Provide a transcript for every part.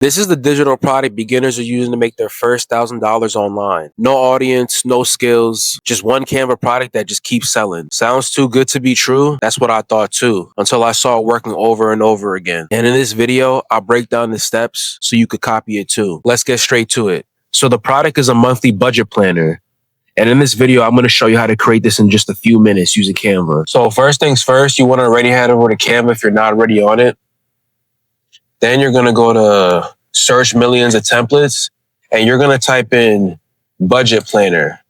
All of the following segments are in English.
This is the digital product beginners are using to make their first $1,000 online. No audience, no skills, just one Canva product that just keeps selling. Sounds too good to be true? That's what I thought too, until I saw it working over and over again. And in this video, I'll break down the steps so you could copy it too. Let's get straight to it. So the product is a monthly budget planner. And in this video, I'm going to show you how to create this in just a few minutes using Canva. So first things first, you want to already head over to Canva if you're not already on it. Then you're going to go to search millions of templates and you're going to type in budget planner.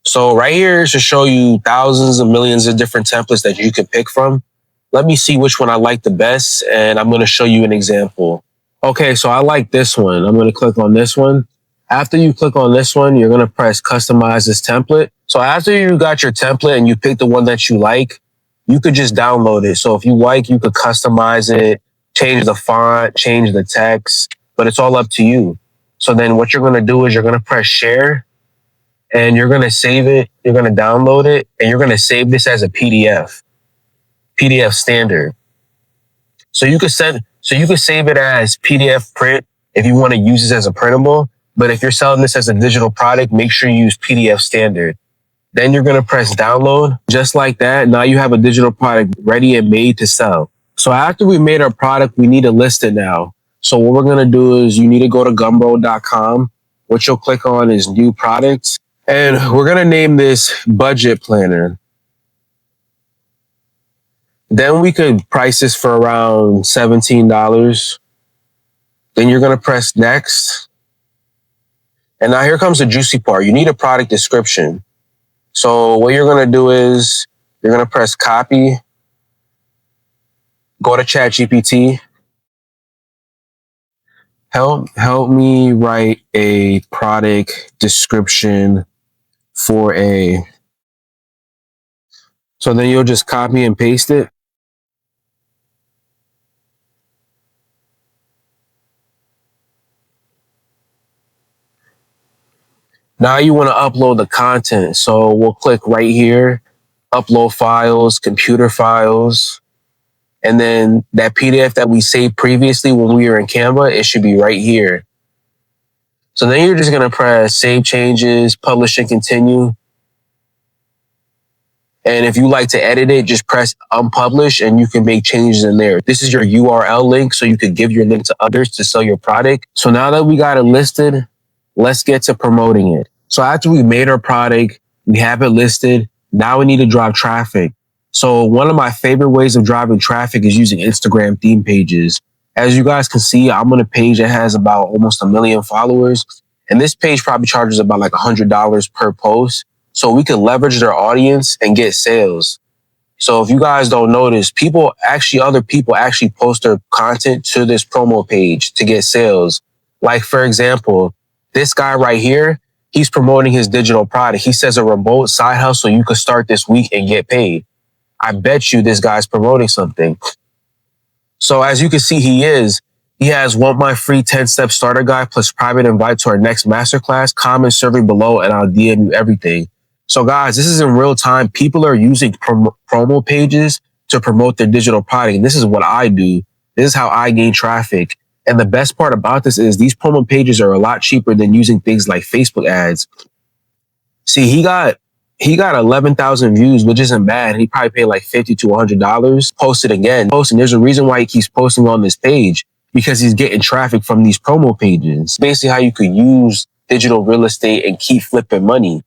So right here should show you thousands of millions of different templates that you can pick from. Let me see which one I like the best and I'm going to show you an example. Okay, so I like this one. I'm going to click on this one. After you click on this one, you're going to press customize this template. So after you got your template and you pick the one that you like, you could just download it. So if you like, you could customize it, change the font, change the text, but it's all up to you. So then what you're going to do is you're going to press share and you're going to save it. You're going to download it and you're going to save this as a PDF standard. So you could save it as PDF print if you want to use this as a printable. But if you're selling this as a digital product, make sure you use PDF standard. Then you're going to press download just like that. Now you have a digital product ready and made to sell. So after we made our product, we need to list it now. So what we're going to do is you need to go to Gumroad.com. What you'll click on is new products. And we're going to name this budget planner. Then we could price this for around $17. Then you're going to press next. And now here comes the juicy part. You need a product description. So what you're going to do is you're going to press copy. Go to ChatGPT. Help me write a product description for a. So then you'll just copy and paste it. Now you want to upload the content. So we'll click right here, upload files, computer files. And then that PDF that we saved previously when we were in Canva, it should be right here. So then you're just going to press save changes, publish and continue. And if you like to edit it, just press unpublish and you can make changes in there. This is your URL link, so you could give your link to others to sell your product. So now that we got it listed, let's get to promoting it. So after we made our product, we have it listed. Now we need to drive traffic. So one of my favorite ways of driving traffic is using Instagram theme pages. As you guys can see, I'm on a page that has about almost 1 million followers. And this page probably charges about like $100 per post. So we can leverage their audience and get sales. So if you guys don't notice, other people actually post their content to this promo page to get sales. Like for example, this guy right here, he's promoting his digital product. He says a remote side hustle you could start this week and get paid. I bet you this guy's promoting something. So as you can see, he has want my free 10-step starter guide plus private invite to our next masterclass. Comment survey below and I'll DM you everything. So guys, this is in real time. People are using promo pages to promote their digital product. And this is what I do. This is how I gain traffic. And the best part about this is these promo pages are a lot cheaper than using things like Facebook ads. See, he got 11,000 views, which isn't bad. He probably paid like $50 to $100. Posted again. There's a reason why he keeps posting on this page, because he's getting traffic from these promo pages. Basically how you could use digital real estate and keep flipping money.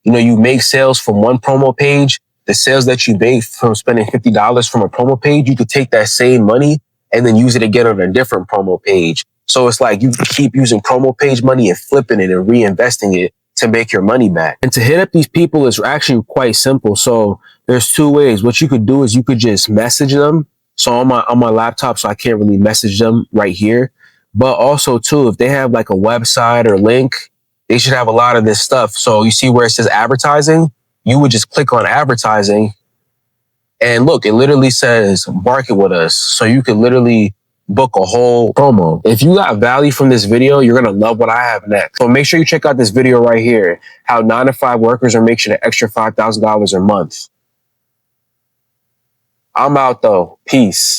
You know, you make sales from one promo page. The sales that you make from spending $50 from a promo page, you could take that same money and then use it again on a different promo page. So it's like you keep using promo page money and flipping it and reinvesting it to make your money back. And to hit up these people is actually quite simple. So there's two ways. What you could do is you could just message them. So on my laptop, so I can't really message them right here. But also too, if they have like a website or link, they should have a lot of this stuff. So you see where it says advertising, you would just click on advertising and look, it literally says market with us. So you could literally book a whole promo. If you got value from this video, you're going to love what I have next. So make sure you check out this video right here, how 9-to-5 workers are making an extra $5,000 a month. I'm out though. Peace.